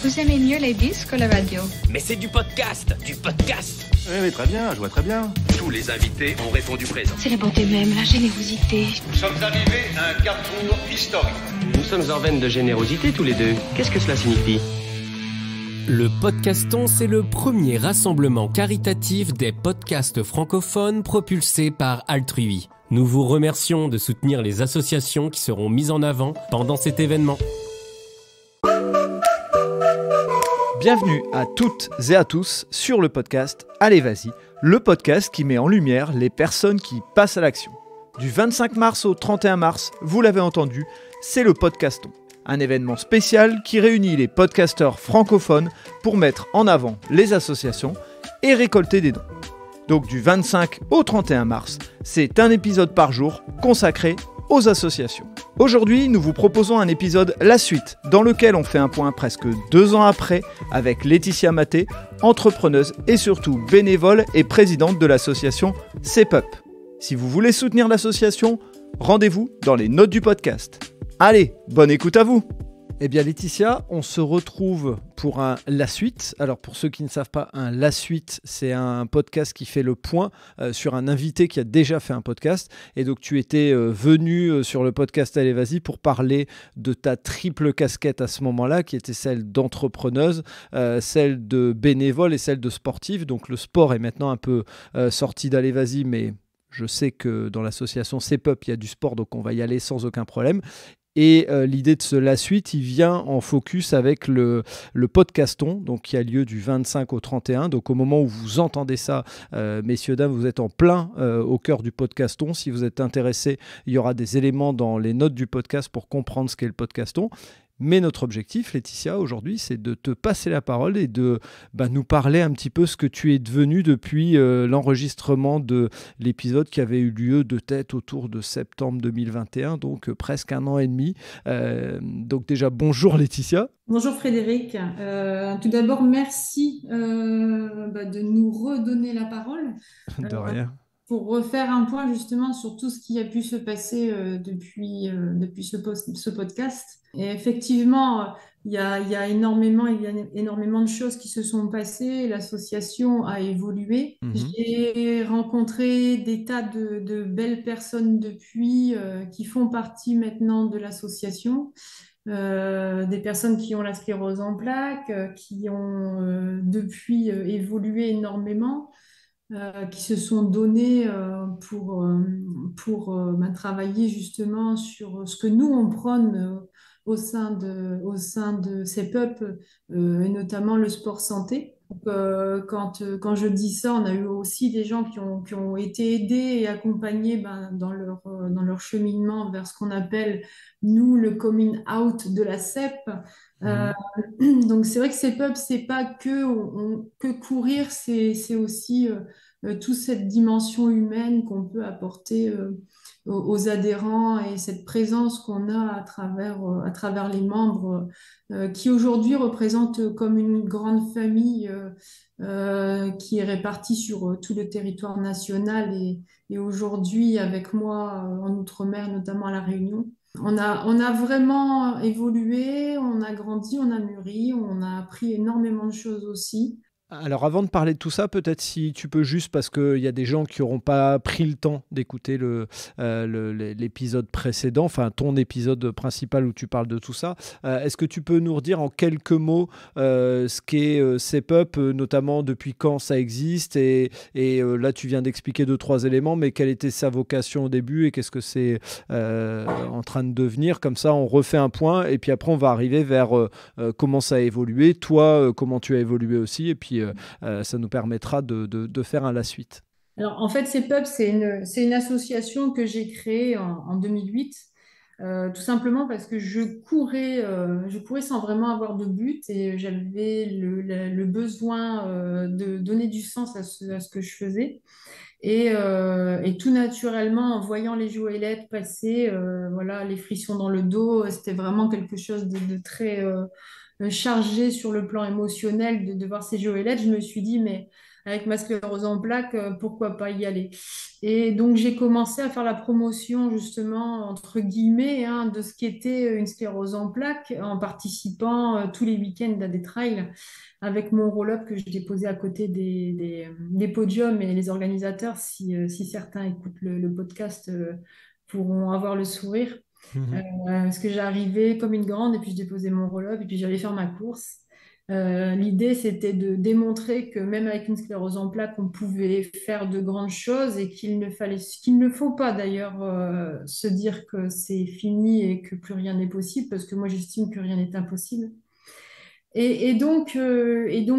Vous aimez mieux les disques ou la radio? Mais c'est du podcast, du podcast. Oui, très bien, je vois très bien. Tous les invités ont répondu présent. C'est la bonté même, la générosité. Nous sommes arrivés à un carrefour historique. Nous sommes en veine de générosité tous les deux. Qu'est-ce que cela signifie ? Le Podcaston, c'est le premier rassemblement caritatif des podcasts francophones propulsés par Altrui. Nous vous remercions de soutenir les associations qui seront mises en avant pendant cet événement. Bienvenue à toutes et à tous sur le podcast Allez Vas-y, le podcast qui met en lumière les personnes qui passent à l'action. Du 25 mars au 31 mars, vous l'avez entendu, c'est le Podcaston. Un événement spécial qui réunit les podcasteurs francophones pour mettre en avant les associations et récolter des dons. Donc du 25 au 31 mars, c'est un épisode par jour consacré aux associations. Aujourd'hui, nous vous proposons un épisode La Suite, dans lequel on fait un point presque 2 ans après avec Laetitia Maté, entrepreneuse et surtout bénévole et présidente de l'association CEPUP. Si vous voulez soutenir l'association, rendez-vous dans les notes du podcast. Allez, bonne écoute à vous! Eh bien Laetitia, on se retrouve pour un La Suite. Alors pour ceux qui ne savent pas, un La Suite, c'est un podcast qui fait le point sur un invité qui a déjà fait un podcast. Et donc tu étais venu sur le podcast Allez Vas-y pour parler de ta triple casquette à ce moment-là, qui était celle d'entrepreneuse, celle de bénévole et celle de sportive. Donc le sport est maintenant un peu sorti d'Allez Vas-y, mais je sais que dans l'association CEPUP, il y a du sport, donc on va y aller sans aucun problème. Et l'idée de La Suite, il vient en focus avec le Podcaston, donc qui a lieu du 25 au 31. Donc au moment où vous entendez ça, messieurs, dames, vous êtes en plein au cœur du Podcaston. Si vous êtes intéressés, il y aura des éléments dans les notes du podcast pour comprendre ce qu'est le Podcaston. Mais notre objectif, Laetitia, aujourd'hui, c'est de te passer la parole et de nous parler un petit peu ce que tu es devenu depuis l'enregistrement de l'épisode qui avait eu lieu de tête autour de septembre 2021, donc presque 1 an et demi. Donc déjà, bonjour Laetitia. Bonjour Frédéric. Tout d'abord, merci de nous redonner la parole. De rien. Pour refaire un point justement sur tout ce qui a pu se passer depuis ce podcast. Et effectivement, il y a énormément de choses qui se sont passées. L'association a évolué. J'ai rencontré des tas de belles personnes depuis qui font partie maintenant de l'association. Des personnes qui ont la sclérose en plaques, qui ont depuis évolué énormément. Qui se sont donnés pour travailler justement sur ce que nous on prône au sein de CEPUP et notamment le sport santé. Donc, quand je dis ça, on a eu aussi des gens qui ont été aidés et accompagnés dans leur cheminement vers ce qu'on appelle, nous, le coming out de la CEP. Donc c'est vrai que CEPUP, c'est pas que courir, c'est aussi toute cette dimension humaine qu'on peut apporter aux adhérents et cette présence qu'on a à travers les membres qui aujourd'hui représentent comme une grande famille qui est répartie sur tout le territoire national et aujourd'hui avec moi en Outre-mer, notamment à La Réunion. On a vraiment évolué, on a grandi, on a mûri, on a appris énormément de choses aussi. Alors avant de parler de tout ça, peut-être si tu peux juste, parce qu'il y a des gens qui n'auront pas pris le temps d'écouter l'épisode précédent, enfin ton épisode principal où tu parles de tout ça, est-ce que tu peux nous redire en quelques mots ce qu'est CEPUP, notamment depuis quand ça existe et là tu viens d'expliquer 2-3 éléments, mais quelle était sa vocation au début et qu'est-ce que c'est en train de devenir, comme ça on refait un point et puis après on va arriver vers comment ça a évolué, toi comment tu as évolué aussi et puis ça nous permettra de faire un La Suite. Alors, en fait, CEPUP, c'est une association que j'ai créée en 2008, tout simplement parce que je courais sans vraiment avoir de but et j'avais le besoin de donner du sens à ce que je faisais. Et tout naturellement, en voyant les joëlettes passer, voilà, les frissons dans le dos, c'était vraiment quelque chose de très chargé sur le plan émotionnel de voir ces joëlettes. Je me suis dit, mais avec ma sclérose en plaques, pourquoi pas y aller? Et donc, j'ai commencé à faire la promotion, justement, entre guillemets, hein, de ce qu'était une sclérose en plaques en participant tous les week-ends à des trails avec mon roll-up que je déposais à côté des podiums et les organisateurs, si certains écoutent le podcast, pourront avoir le sourire. Mhm. Parce que j'arrivais comme une grande et puis je déposais mon roll-up et puis j'allais faire ma course. L'idée, c'était de démontrer que même avec une sclérose en plaques, on pouvait faire de grandes choses et qu'il ne faut pas d'ailleurs se dire que c'est fini et que plus rien n'est possible, parce que moi, j'estime que rien n'est impossible. Et donc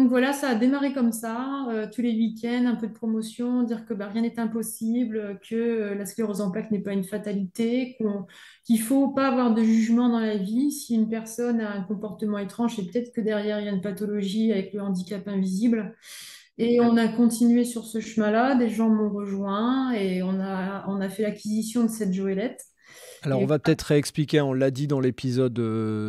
voilà, ça a démarré comme ça, tous les week-ends, un peu de promotion, dire que bah, rien n'est impossible, que la sclérose en plaques n'est pas une fatalité, qu'il ne faut pas avoir de jugement dans la vie. Si une personne a un comportement étrange, c'est peut-être que derrière, il y a une pathologie avec le handicap invisible. Et on a continué sur ce chemin-là, des gens m'ont rejoint et on a fait l'acquisition de cette joëlette. Alors, on Et va peut-être réexpliquer, on l'a dit dans l'épisode,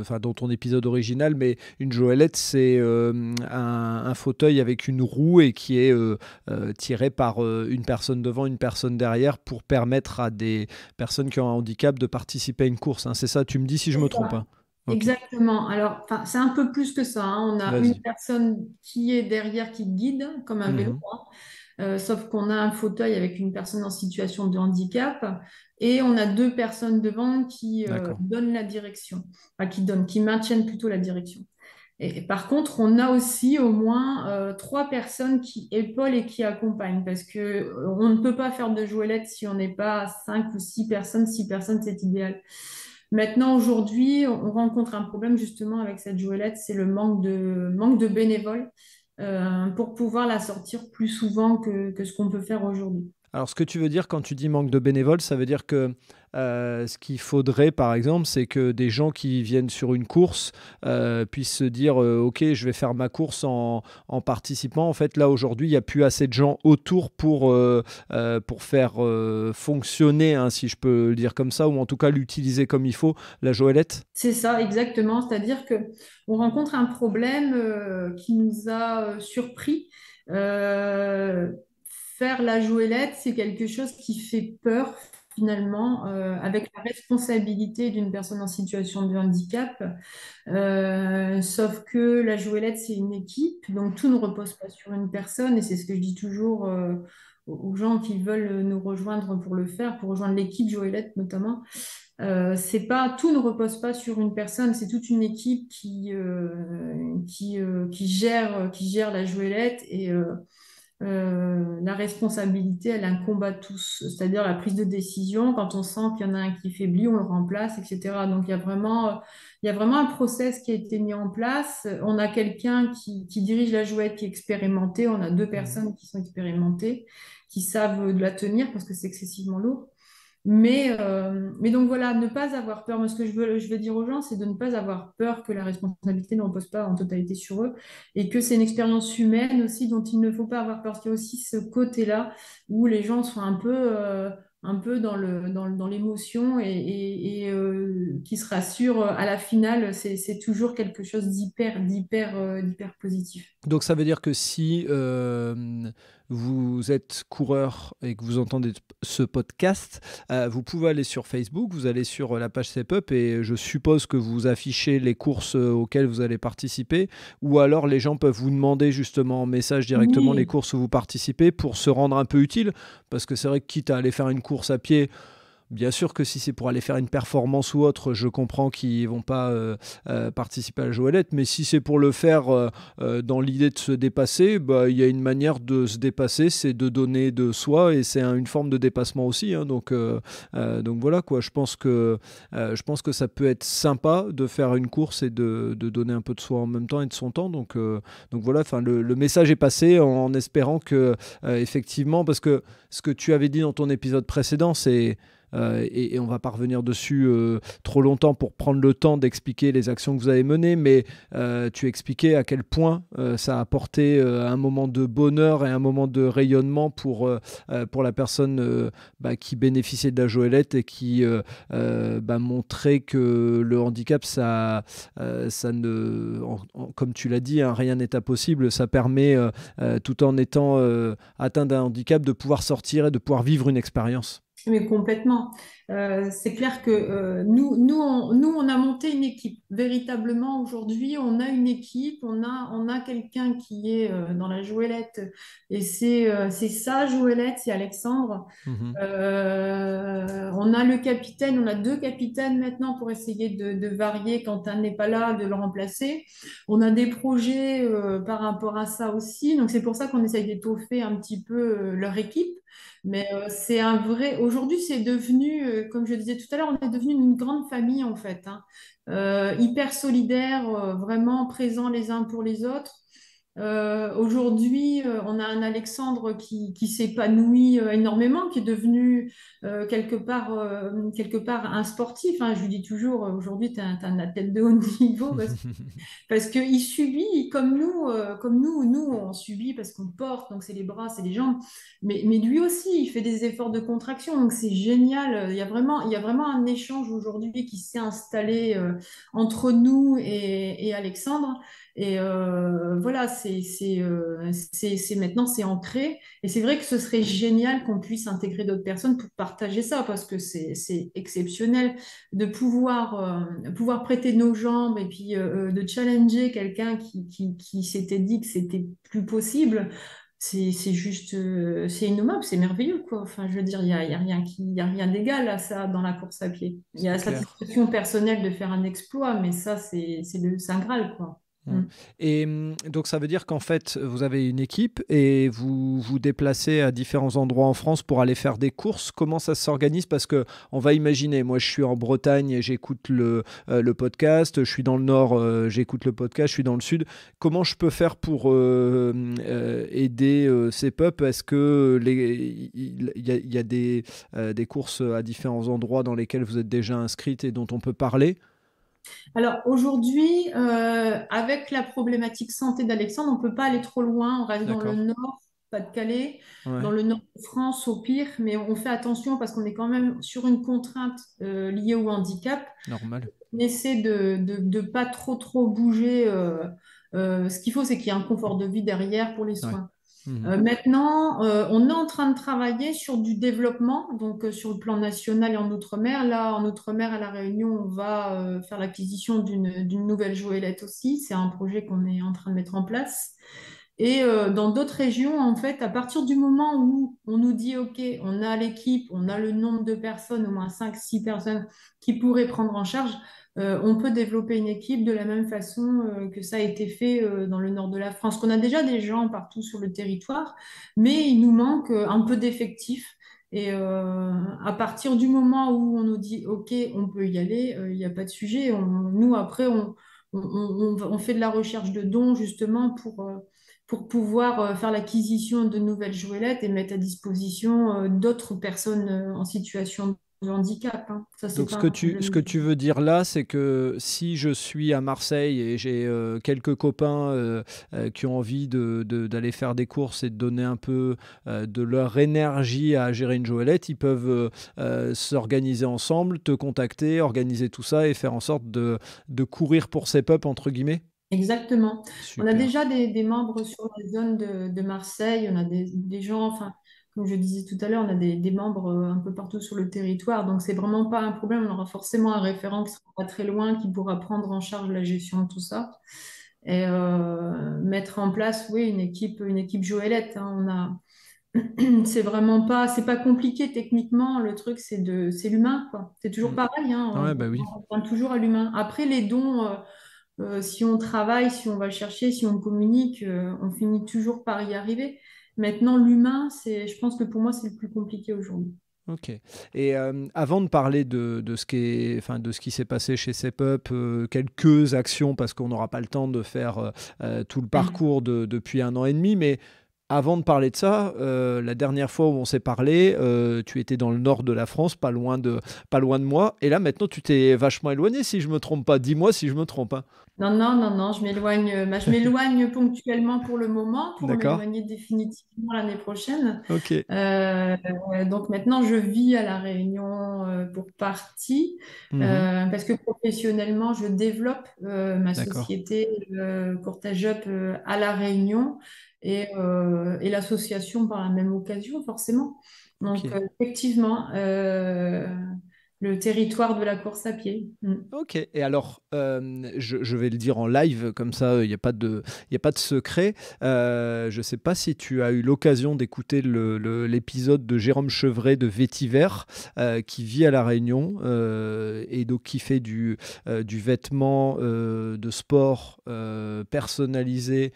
enfin dans ton épisode original, mais une joëlette, c'est un fauteuil avec une roue et qui est tiré par une personne devant, une personne derrière pour permettre à des personnes qui ont un handicap de participer à une course, hein. C'est ça, tu me dis si je me trompe, hein. Ok, Exactement. Alors, enfin, c'est un peu plus que ça, hein. On a une vas-y. personne qui est derrière, qui guide, comme un vélo, Mhm. hein. Sauf qu'on a un fauteuil avec une personne en situation de handicap et on a deux personnes devant qui D'accord. donnent la direction, enfin, qui maintiennent plutôt la direction. Et par contre, on a aussi au moins trois personnes qui épaulent et qui accompagnent, parce que on ne peut pas faire de joëlette si on n'est pas cinq ou six personnes. Six personnes, c'est idéal. Maintenant, aujourd'hui, on rencontre un problème justement avec cette joëlette, c'est le manque de bénévoles pour pouvoir la sortir plus souvent que ce qu'on peut faire aujourd'hui. Alors, ce que tu veux dire quand tu dis manque de bénévoles, ça veut dire que ce qu'il faudrait, par exemple, c'est que des gens qui viennent sur une course puissent se dire OK, je vais faire ma course en participant. En fait, là, aujourd'hui, il n'y a plus assez de gens autour pour faire fonctionner, hein, si je peux le dire comme ça, ou en tout cas l'utiliser comme il faut, la joëlette. C'est ça, exactement. C'est-à-dire que on rencontre un problème qui nous a surpris. Euh, Faire la joëlette, c'est quelque chose qui fait peur finalement, avec la responsabilité d'une personne en situation de handicap. Sauf que la joëlette, c'est une équipe, donc tout ne repose pas sur une personne, et c'est ce que je dis toujours aux gens qui veulent nous rejoindre pour le faire, pour rejoindre l'équipe Joëlette notamment. C'est pas, tout ne repose pas sur une personne, c'est toute une équipe qui gère la Joëlette et la responsabilité, elle incombe à tous, c'est-à-dire la prise de décision. Quand on sent qu'il y en a un qui faiblit, on le remplace, etc. Donc il y a vraiment un process qui a été mis en place. On a quelqu'un qui dirige la Joëlette qui est expérimenté. On a deux personnes qui sont expérimentées, qui savent de la tenir parce que c'est excessivement lourd. Mais donc voilà, ne pas avoir peur. Moi, ce que je veux dire aux gens, c'est de ne pas avoir peur que la responsabilité ne repose pas en totalité sur eux et que c'est une expérience humaine aussi dont il ne faut pas avoir peur. Parce qu'il y a aussi ce côté-là où les gens sont un peu dans l'émotion et qui se rassurent à la finale. C'est toujours quelque chose d'hyper positif. Donc ça veut dire que si vous êtes coureur et que vous entendez ce podcast, vous pouvez aller sur Facebook, vous allez sur la page Step Up et je suppose que vous affichez les courses auxquelles vous allez participer, ou alors les gens peuvent vous demander justement en message directement les Oui, courses où vous participez pour se rendre un peu utile, parce que c'est vrai que quitte à aller faire une course à pied, bien sûr que si c'est pour aller faire une performance ou autre, je comprends qu'ils ne vont pas participer à la joëlette, mais si c'est pour le faire dans l'idée de se dépasser, bah, il y a une manière de se dépasser, c'est de donner de soi et c'est une forme de dépassement aussi, hein, donc voilà quoi, je pense que ça peut être sympa de faire une course et de donner un peu de soi en même temps et de son temps, donc voilà, le message est passé en espérant que effectivement, parce que ce que tu avais dit dans ton épisode précédent, c'est et on ne va pas revenir dessus trop longtemps pour prendre le temps d'expliquer les actions que vous avez menées, mais tu expliquais à quel point ça a apporté un moment de bonheur et un moment de rayonnement pour la personne qui bénéficiait de la Joëlette et qui montrait que le handicap, ça ne, comme tu l'as dit, hein, rien n'est impossible. Ça permet, tout en étant atteint d'un handicap, de pouvoir sortir et de pouvoir vivre une expérience. Mais complètement. C'est clair que on a monté une équipe. Véritablement, aujourd'hui, on a une équipe, on a quelqu'un qui est dans la Joëlette, et c'est sa Joëlette, c'est Alexandre. On a le capitaine, on a 2 capitaines maintenant pour essayer de varier quand un n'est pas là, de le remplacer. On a des projets par rapport à ça aussi. Donc, c'est pour ça qu'on essaye d'étoffer un petit peu leur équipe. Mais c'est un vrai. Aujourd'hui, c'est devenu, comme je disais tout à l'heure, on est devenu une grande famille en fait, hein. Hyper solidaire, vraiment présents les uns pour les autres. Aujourd'hui, on a un Alexandre qui s'épanouit énormément, qui est devenu quelque part un sportif, hein. Je lui dis toujours, aujourd'hui, tu es un athlète de haut niveau parce qu'il subit nous, on subit parce qu'on porte, donc c'est les bras, c'est les jambes, mais lui aussi, il fait des efforts de contraction, donc c'est génial. Il y a vraiment un échange aujourd'hui qui s'est installé entre nous et Alexandre. Et voilà, maintenant c'est ancré. Et c'est vrai que ce serait génial qu'on puisse intégrer d'autres personnes pour partager ça, parce que c'est exceptionnel de pouvoir prêter nos jambes et puis de challenger quelqu'un qui s'était dit que c'était plus possible. C'est juste, c'est innommable, c'est merveilleux, quoi. Enfin, je veux dire, il y a rien d'égal à ça dans la course à pied. Il y a la satisfaction personnelle de faire un exploit, mais ça, c'est le Saint Graal, quoi. Et donc ça veut dire qu'en fait vous avez une équipe et vous vous déplacez à différents endroits en France pour aller faire des courses. Comment ça s'organise? Parce que on va imaginer, moi je suis en Bretagne et j'écoute le podcast, je suis dans le Nord, j'écoute le podcast, je suis dans le Sud. Comment je peux faire pour aider ces pups? Est-ce que il y a des courses à différents endroits dans lesquels vous êtes déjà inscrite et dont on peut parler? Alors aujourd'hui, avec la problématique santé d'Alexandre, on ne peut pas aller trop loin. On reste dans le Nord, Pas-de-Calais, dans le Nord de France au pire, mais on fait attention parce qu'on est quand même sur une contrainte liée au handicap. Normal. On essaie de pas trop bouger. Ce qu'il faut, c'est qu'il y ait un confort de vie derrière pour les soins. Maintenant, on est en train de travailler sur du développement, donc sur le plan national et en Outre-mer. Là, en Outre-mer, à La Réunion, on va faire l'acquisition d'une nouvelle Joëlette aussi. C'est un projet qu'on est en train de mettre en place. Et dans d'autres régions, en fait, à partir du moment où on nous dit, OK, on a l'équipe, on a le nombre de personnes, au moins 5-6 personnes qui pourraient prendre en charge, on peut développer une équipe de la même façon que ça a été fait dans le nord de la France. On a déjà des gens partout sur le territoire, mais il nous manque un peu d'effectifs. Et à partir du moment où on nous dit, OK, on peut y aller, il n'y a pas de sujet. Nous, après, on fait de la recherche de dons justement pour pouvoir faire l'acquisition de nouvelles Joëlettes et mettre à disposition d'autres personnes en situation de handicap, hein. Ça, Donc ce que tu veux dire là, c'est que si je suis à Marseille et j'ai quelques copains qui ont envie d'aller faire des courses et de donner un peu de leur énergie à gérer une Joëlette, ils peuvent s'organiser ensemble, te contacter, organiser tout ça et faire en sorte de courir pour ces pups, entre guillemets? Exactement. Super. On a déjà des membres sur la zone de Marseille, on a des gens, enfin, comme je disais tout à l'heure, on a des membres un peu partout sur le territoire, donc c'est vraiment pas un problème. On aura forcément un référent qui sera pas très loin, qui pourra prendre en charge la gestion de tout ça et mettre en place, oui, une équipe Joëlette, hein. C'est vraiment pas, c'est pas compliqué techniquement. Le truc, c'est l'humain, quoi. C'est toujours pareil, hein. Ouais, bah oui. On revient toujours à l'humain. Après, les dons. Si on travaille, si on va chercher, si on communique, on finit toujours par y arriver. Maintenant, l'humain, je pense que pour moi, c'est le plus compliqué aujourd'hui. Ok. Et avant de parler de ce qui s'est passé chez CEPUP, quelques actions, parce qu'on n'aura pas le temps de faire tout le parcours depuis 1 an et demi, mais avant de parler de ça, la dernière fois où on s'est parlé, tu étais dans le nord de la France, pas loin de moi. Et là, maintenant, tu t'es vachement éloigné, si je me trompe pas. Dis-moi si je me trompe, hein. Non, non, non, non, je m'éloigne ponctuellement pour le moment, pour D'accord? m'éloigner définitivement l'année prochaine. Ok. Euh, donc maintenant, je vis à La Réunion pour partie, Mhm. parce que professionnellement, je développe ma D'accord. société Courtage Up à La Réunion et l'association par la même occasion, forcément. Donc Ok. effectivement, le territoire de la course à pied. Mm. Ok, et alors, je vais le dire en live, comme ça, il n'y a pas de, y a pas de secret. Je ne sais pas si tu as eu l'occasion d'écouter l'épisode de Jérôme Chevret de Vétiver, qui vit à La Réunion, et donc qui fait du vêtement de sport personnalisé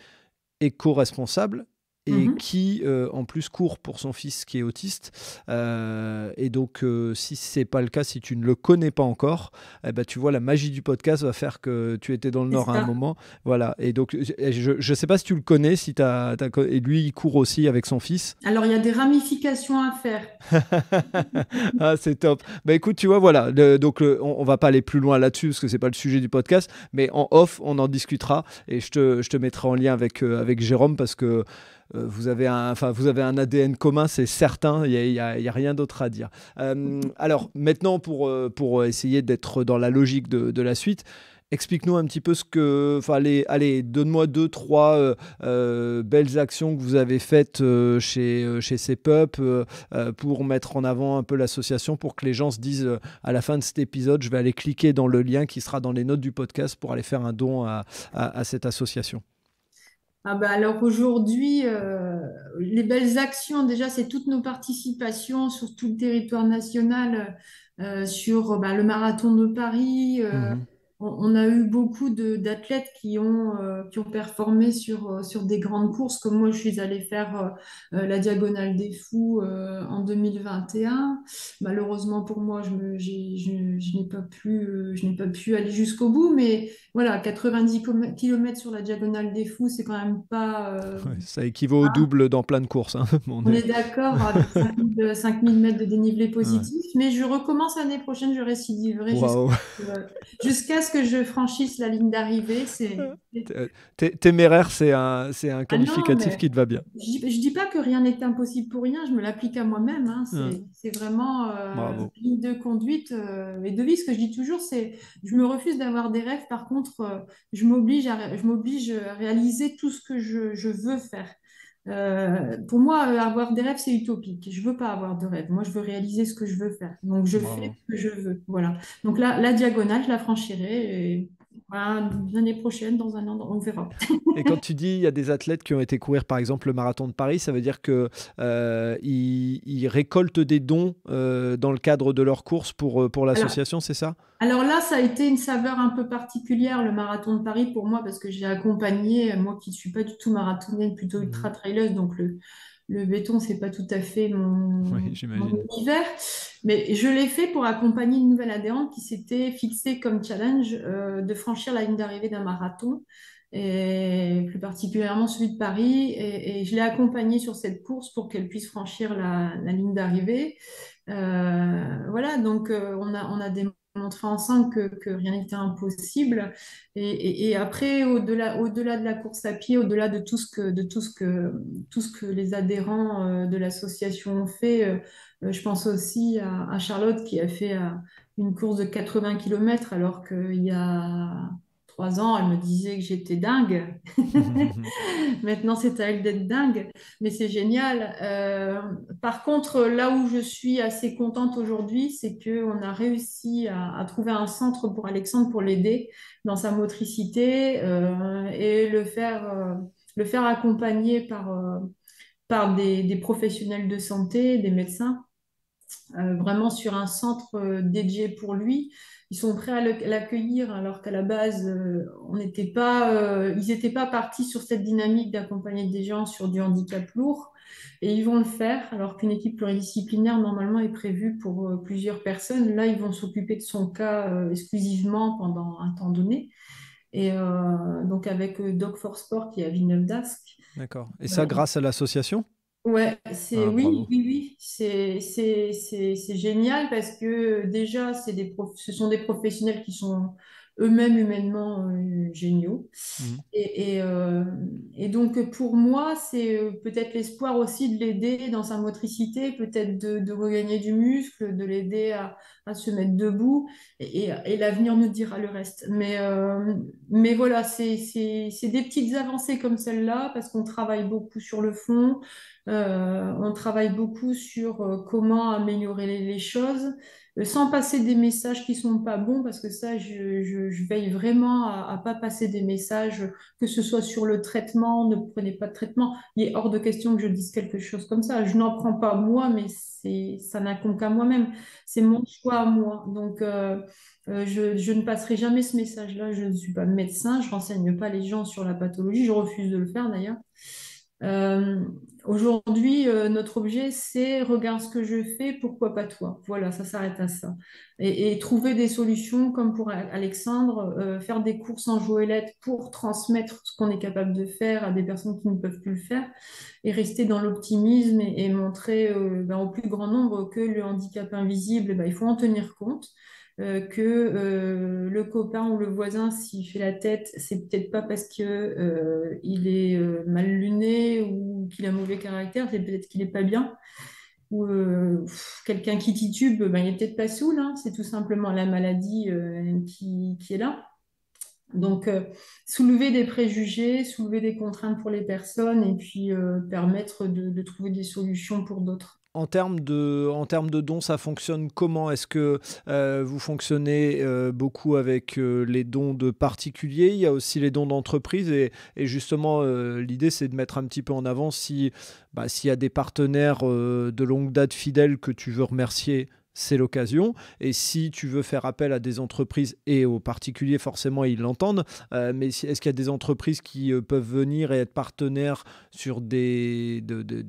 éco-responsable et Mhm. qui en plus court pour son fils qui est autiste. Et donc si c'est pas le cas, si tu ne le connais pas encore, eh ben, tu vois, la magie du podcast va faire que tu étais dans le C'est Nord à un ça. moment. Voilà, et donc je sais pas si tu le connais, si et lui il court aussi avec son fils. Alors, il y a des ramifications à faire. Ah, c'est top. Bah écoute, tu vois, voilà. Donc, on va pas aller plus loin là-dessus parce que c'est pas le sujet du podcast, mais en off, on en discutera et je te mettrai en lien avec Jérôme parce que vous avez un ADN commun, c'est certain. Il y a rien d'autre à dire. Alors, maintenant, pour essayer d'être dans la logique de la suite. Explique-nous un petit peu ce que. Enfin, allez, donne-moi deux, trois belles actions que vous avez faites chez CEPUP pour mettre en avant un peu l'association, pour que les gens se disent à la fin de cet épisode, je vais aller cliquer dans le lien qui sera dans les notes du podcast pour aller faire un don à cette association. Ah bah alors aujourd'hui, les belles actions, déjà, c'est toutes nos participations sur tout le territoire national, sur bah, le marathon de Paris. Mhm. On a eu beaucoup d'athlètes qui ont performé sur des grandes courses, comme moi, je suis allée faire la Diagonale des Fous en 2021. Malheureusement pour moi, je n'ai pas pu aller jusqu'au bout, mais voilà, 90 km sur la Diagonale des Fous, c'est quand même pas... Ouais, ça équivaut au double dans plein de courses, hein. on est d'accord avec 5000 mètres de dénivelé Ouais. positif, mais je recommence l'année prochaine, je récidiverai Waouh. jusqu'à ce que je franchisse la ligne d'arrivée. Téméraire, c'est un Ah non, qualificatif mais qui te va bien. je dis pas que rien n'est impossible pour rien, je me l'applique à moi-même, hein. Ouais. C'est vraiment Bravo. ligne de conduite et de vie. Ce que je dis toujours, c'est je me refuse d'avoir des rêves. Par contre, je m'oblige à réaliser tout ce que je veux faire. Pour moi, avoir des rêves, c'est utopique. Je veux pas avoir de rêves. Moi, je veux réaliser ce que je veux faire. Donc, je fais Bravo. ce que je veux. Voilà. Donc, là, la diagonale, je la franchirai. Et, voilà, l'année prochaine, dans un an, on verra. Et quand tu dis il y a des athlètes qui ont été courir par exemple le marathon de Paris, ça veut dire que ils récoltent des dons dans le cadre de leur course pour Alors, l'association, c'est ça? alors là, ça a été une saveur un peu particulière, le marathon de Paris, pour moi, parce que j'ai accompagné, moi qui ne suis pas du tout marathonienne, plutôt Mhm. ultra-traileuse, donc le béton, c'est pas tout à fait Oui, mon j'imagine. univers. Mais je l'ai fait pour accompagner une nouvelle adhérente qui s'était fixée comme challenge de franchir la ligne d'arrivée d'un marathon, et plus particulièrement celui de Paris. Et je l'ai accompagnée sur cette course pour qu'elle puisse franchir la ligne d'arrivée. Voilà, donc on a démontré ensemble que rien n'était impossible. Et après, au-delà de la course à pied, au-delà de tout ce que les adhérents de l'association ont fait, je pense aussi à Charlotte qui a fait une course de 80 km alors qu'il y a 3 ans, elle me disait que j'étais dingue. Maintenant, c'est à elle d'être dingue, mais c'est génial. Par contre, là où je suis assez contente aujourd'hui, c'est qu'on a réussi à trouver un centre pour Alexandre pour l'aider dans sa motricité et le faire accompagner par des professionnels de santé, des médecins vraiment sur un centre dédié pour lui. Ils sont prêts à l'accueillir alors qu'à la base, ils n'étaient pas partis sur cette dynamique d'accompagner des gens sur du handicap lourd. Et ils vont le faire alors qu'une équipe pluridisciplinaire normalement est prévue pour plusieurs personnes. Là, ils vont s'occuper de son cas exclusivement pendant un temps donné. Et donc avec Dog for Sport qui est à Villeneuve-d'Ascq. D'accord. Et ça, grâce à l'association? Ouais, Ah, oui, bravo. oui, oui, c'est génial parce que déjà, ce sont des professionnels qui sont eux-mêmes humainement géniaux. Mhm. Et donc, pour moi, c'est peut-être l'espoir aussi de l'aider dans sa motricité, peut-être de regagner du muscle, de l'aider à se mettre debout, et l'avenir nous dira le reste. Mais voilà, c'est des petites avancées comme celle-là, parce qu'on travaille beaucoup sur le fond, on travaille beaucoup sur comment améliorer les choses sans passer des messages qui sont pas bons, parce que ça, je veille vraiment à pas passer des messages, que ce soit sur le traitement, ne prenez pas de traitement. Il est hors de question que je dise quelque chose comme ça. Je n'en prends pas moi, mais ça n'incombe qu'à moi-même. C'est mon choix à moi. Donc, je ne passerai jamais ce message-là. Je ne suis pas médecin, je renseigne pas les gens sur la pathologie. Je refuse de le faire d'ailleurs. Euh, Aujourd'hui, notre objet, c'est regarde ce que je fais, pourquoi pas toi. Voilà, ça s'arrête à ça. Et trouver des solutions, comme pour Alexandre, faire des courses en goélette pour transmettre ce qu'on est capable de faire à des personnes qui ne peuvent plus le faire, et rester dans l'optimisme et montrer au plus grand nombre que le handicap invisible, il faut en tenir compte. Que le copain ou le voisin, s'il fait la tête, c'est peut-être pas parce que il est mal luné ou qu'il a un mauvais caractère, c'est peut-être qu'il est pas bien. Ou quelqu'un qui titube, il est peut-être pas saoul, hein, c'est tout simplement la maladie qui est là. Donc, soulever des préjugés, soulever des contraintes pour les personnes et puis permettre de trouver des solutions pour d'autres. En termes de dons, ça fonctionne comment? Est-ce que vous fonctionnez beaucoup avec les dons de particuliers? Il y a aussi les dons d'entreprise et justement, l'idée, c'est de mettre un petit peu en avant s'il y a des partenaires de longue date fidèles que tu veux remercier. C'est l'occasion. Et si tu veux faire appel à des entreprises et aux particuliers, forcément, ils l'entendent. Mais est-ce qu'il y a des entreprises qui peuvent venir et être partenaires sur des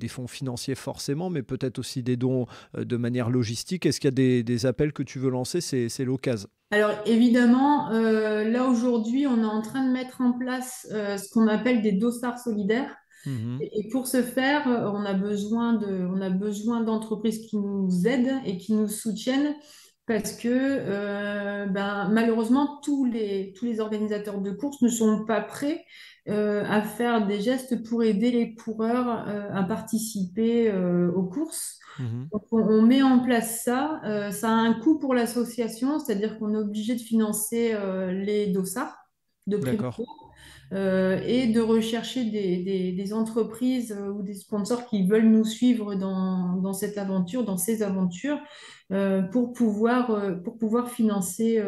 fonds financiers forcément, mais peut-être aussi des dons de manière logistique? Est-ce qu'il y a des appels que tu veux lancer? C'est l'occasion. Alors évidemment, là aujourd'hui, on est en train de mettre en place ce qu'on appelle des dossards solidaires. Mhm. Et pour ce faire, on a besoin d'entreprises qui nous aident et qui nous soutiennent, parce que malheureusement, tous les organisateurs de courses ne sont pas prêts à faire des gestes pour aider les coureurs à participer aux courses. Mhm. Donc, on met en place ça. Ça a un coût pour l'association, c'est-à-dire qu'on est obligé de financer les dossards de prime D'accord. abord, et de rechercher des entreprises ou des sponsors qui veulent nous suivre dans cette aventure, dans ces aventures, pour pouvoir financer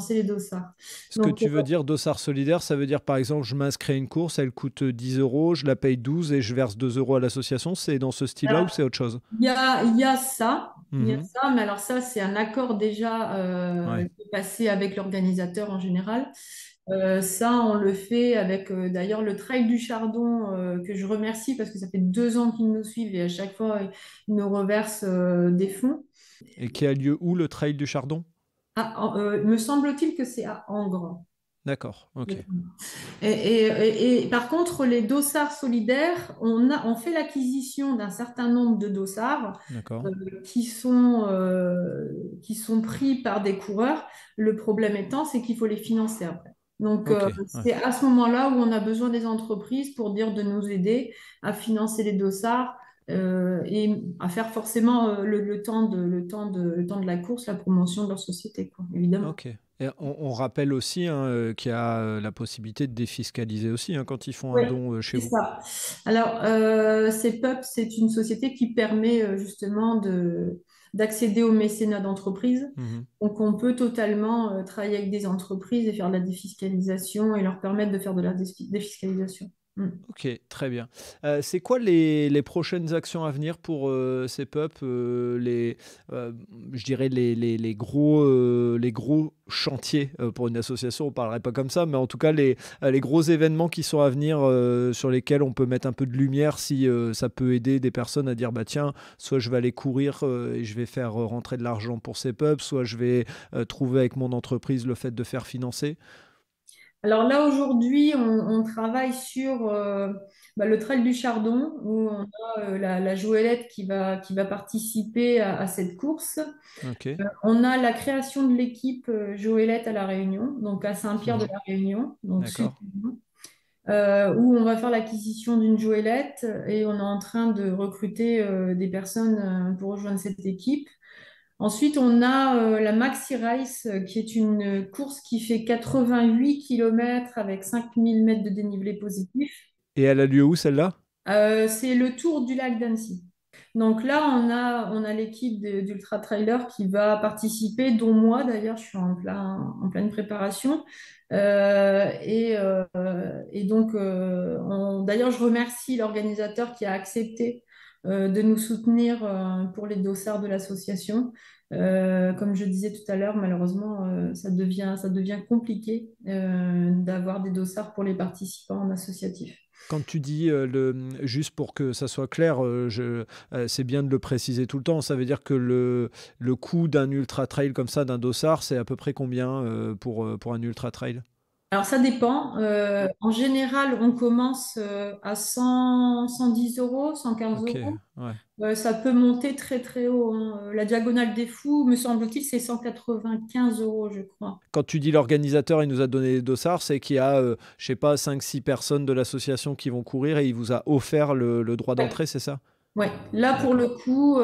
les dossards. Ce que Donc, tu veux dire, dossard solidaire, ça veut dire par exemple, je m'inscris à une course, elle coûte 10 euros, je la paye 12 et je verse 2 euros à l'association. C'est dans ce style-là ou alors, c'est autre chose? il y a ça. Il y a Mhm. ça, mais alors ça, c'est un accord déjà Ouais. passé avec l'organisateur en général. Ça, on le fait avec d'ailleurs le Trail du Chardon, que je remercie parce que ça fait 2 ans qu'ils nous suivent et à chaque fois, ils nous reversent des fonds. Et qui a lieu où, le Trail du Chardon? Me semble-t-il que c'est à Angres. D'accord, ok. Et par contre, les dossards solidaires, on fait l'acquisition d'un certain nombre de dossards D'accord. euh, qui sont pris par des coureurs. Le problème étant, c'est qu'il faut les financer après. Donc, Ok, ouais. c'est à ce moment-là où on a besoin des entreprises pour dire de nous aider à financer les dossards et à faire forcément le temps de la course, la promotion de leur société, quoi, évidemment. Ok. Et on rappelle aussi hein, qu'il y a la possibilité de défiscaliser aussi hein, quand ils font un Oui, don chez c'est vous. ça. Alors, CEPUP, c'est une société qui permet justement d'accéder au mécénat d'entreprise. Mhm. Donc, on peut totalement travailler avec des entreprises et faire de la défiscalisation et leur permettre de faire de la défiscalisation. Mm. Ok, très bien. C'est quoi les prochaines actions à venir pour CEPUP je dirais les gros chantiers pour une association, on ne parlerait pas comme ça, mais en tout cas les gros événements qui sont à venir sur lesquels on peut mettre un peu de lumière si ça peut aider des personnes à dire bah tiens, soit je vais aller courir et je vais faire rentrer de l'argent pour CEPUP, soit je vais trouver avec mon entreprise le fait de faire financer. Alors là, aujourd'hui, on travaille sur le trail du Chardon, où on a la Joëlette qui va participer à cette course. Ok, On a la création de l'équipe Joëlette à La Réunion, donc à Saint-Pierre de La Réunion, donc sud, d'accord. où on va faire l'acquisition d'une Joëlette et on est en train de recruter des personnes pour rejoindre cette équipe. Ensuite, on a la Maxi Race, qui est une course qui fait 88 km avec 5000 mètres de dénivelé positif. Et elle a lieu où celle-là? C'est le Tour du lac d'Annecy. Donc là, on a l'équipe d'Ultra Trailer qui va participer, dont moi d'ailleurs, je suis en pleine préparation. Et donc, d'ailleurs, je remercie l'organisateur qui a accepté de nous soutenir pour les dossards de l'association. Comme je disais tout à l'heure, malheureusement, ça devient compliqué d'avoir des dossards pour les participants en associatif. Quand tu dis, juste pour que ça soit clair, c'est bien de le préciser tout le temps, ça veut dire que le coût d'un ultra trail comme ça, d'un dossard, c'est à peu près combien pour un ultra trail? Alors, ça dépend. En général, on commence à 110 euros, 115 Ok, euros. ouais. Ça peut monter très, très haut, hein. La Diagonale des Fous, me semble-t-il, c'est 195 euros, je crois. Quand tu dis l'organisateur, il nous a donné les dossards, c'est qu'il y a, je sais pas, 5-6 personnes de l'association qui vont courir et il vous a offert le droit Ouais. d'entrée, c'est ça? Ouais. Là, pour le D'accord. coup,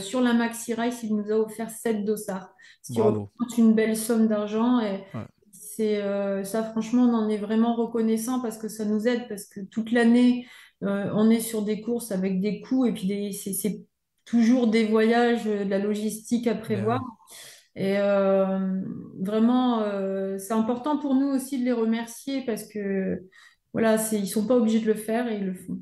sur la Maxi Race, il nous a offert 7 dossards, ce qui Bravo. représente une belle somme d'argent. Et Ouais. ça, franchement, on en est vraiment reconnaissant parce que ça nous aide, parce que toute l'année, on est sur des courses avec des coûts et puis c'est toujours des voyages, de la logistique à Ben prévoir. oui. Et vraiment, c'est important pour nous aussi de les remercier parce que voilà, ils sont pas obligés de le faire et ils le font.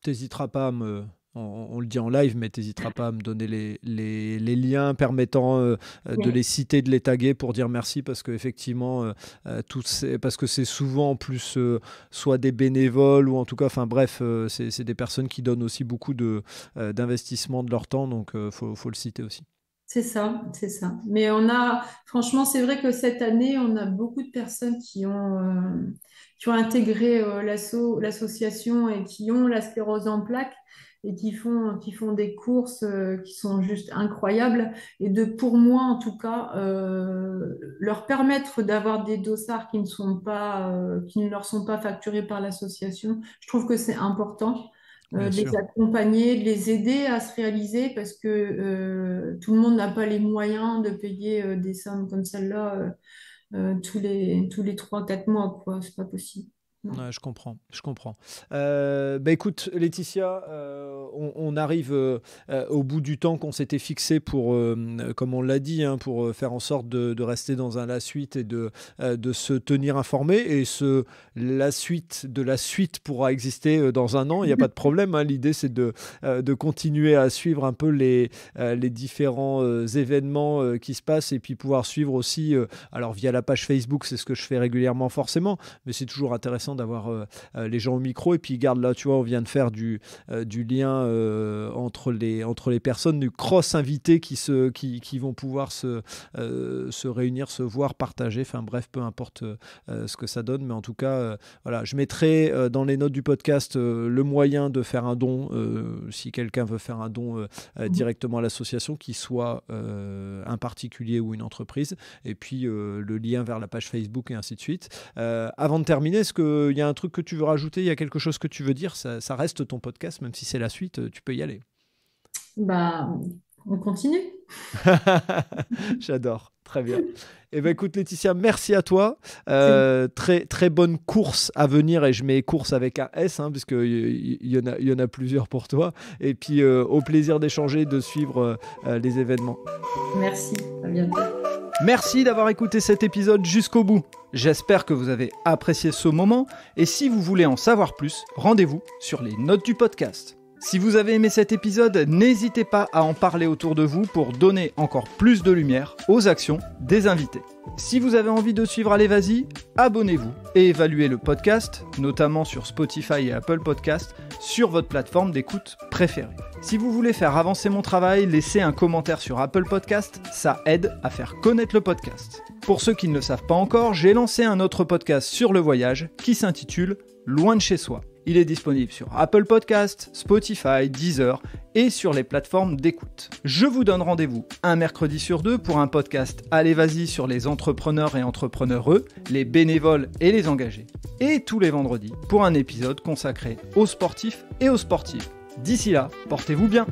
T'hésiteras pas à me... On le dit en live, mais t'hésiteras pas à me donner les liens permettant de Oui, les citer, de les taguer pour dire merci, parce qu'effectivement, parce que c'est souvent en plus soit des bénévoles ou en tout cas, enfin bref, c'est des personnes qui donnent aussi beaucoup d'investissement de leur temps, donc faut le citer aussi. c'est ça, c'est ça. Mais franchement, c'est vrai que cette année, on a beaucoup de personnes qui ont intégré l'association et qui ont la sclérose en plaques et qui font des courses qui sont juste incroyables. Et pour moi, en tout cas, leur permettre d'avoir des dossards qui ne leur sont pas facturés par l'association, je trouve que c'est important Bien de les sûr. accompagner, de les aider à se réaliser parce que tout le monde n'a pas les moyens de payer des sommes comme celle-là tous les 3-4 mois, quoi. C'est pas possible. Non. Ouais, je comprends, je comprends. Bah écoute, Laetitia, on arrive au bout du temps qu'on s'était fixé pour, comme on l'a dit, hein, pour faire en sorte de rester dans la suite et de se tenir informé. Et la suite de la suite pourra exister dans un an, il n'y a pas de problème, hein. L'idée, c'est de continuer à suivre un peu les différents événements qui se passent et puis pouvoir suivre aussi, alors via la page Facebook, c'est ce que je fais régulièrement forcément, mais c'est toujours intéressant d'avoir les gens au micro. Et puis garde là, tu vois, on vient de faire du lien entre les personnes du cross invité qui vont pouvoir se réunir, se voir, partager, enfin bref, peu importe ce que ça donne, mais en tout cas voilà, je mettrai dans les notes du podcast le moyen de faire un don si quelqu'un veut faire un don directement à l'association, qu'il soit un particulier ou une entreprise, et puis le lien vers la page Facebook et ainsi de suite. Avant de terminer, est-ce qu'il y a un truc que tu veux rajouter? Il y a quelque chose que tu veux dire? Ça reste ton podcast, même si c'est la suite, tu peux y aller. Bah, on continue. J'adore, très bien. Eh ben, écoute Laetitia, merci à toi. Très, très bonne course à venir, et je mets course avec un S, hein, parce qu'il y en a plusieurs pour toi. Et puis au plaisir d'échanger, de suivre les événements. Merci, à bientôt. Merci d'avoir écouté cet épisode jusqu'au bout. J'espère que vous avez apprécié ce moment, et si vous voulez en savoir plus, rendez-vous sur les notes du podcast. Si vous avez aimé cet épisode, n'hésitez pas à en parler autour de vous pour donner encore plus de lumière aux actions des invités. Si vous avez envie de suivre Allez Vas-y, abonnez-vous et évaluez le podcast, notamment sur Spotify et Apple Podcasts, sur votre plateforme d'écoute préférée. Si vous voulez faire avancer mon travail, laissez un commentaire sur Apple Podcast, ça aide à faire connaître le podcast. Pour ceux qui ne le savent pas encore, j'ai lancé un autre podcast sur le voyage qui s'intitule Loin de chez soi. Il est disponible sur Apple Podcast, Spotify, Deezer et sur les plateformes d'écoute. Je vous donne rendez-vous un mercredi sur 2 pour un podcast Allez vas-y sur les entrepreneurs et entrepreneureux, les bénévoles et les engagés. Et tous les vendredis pour un épisode consacré aux sportifs et aux sportives. D'ici là, portez-vous bien.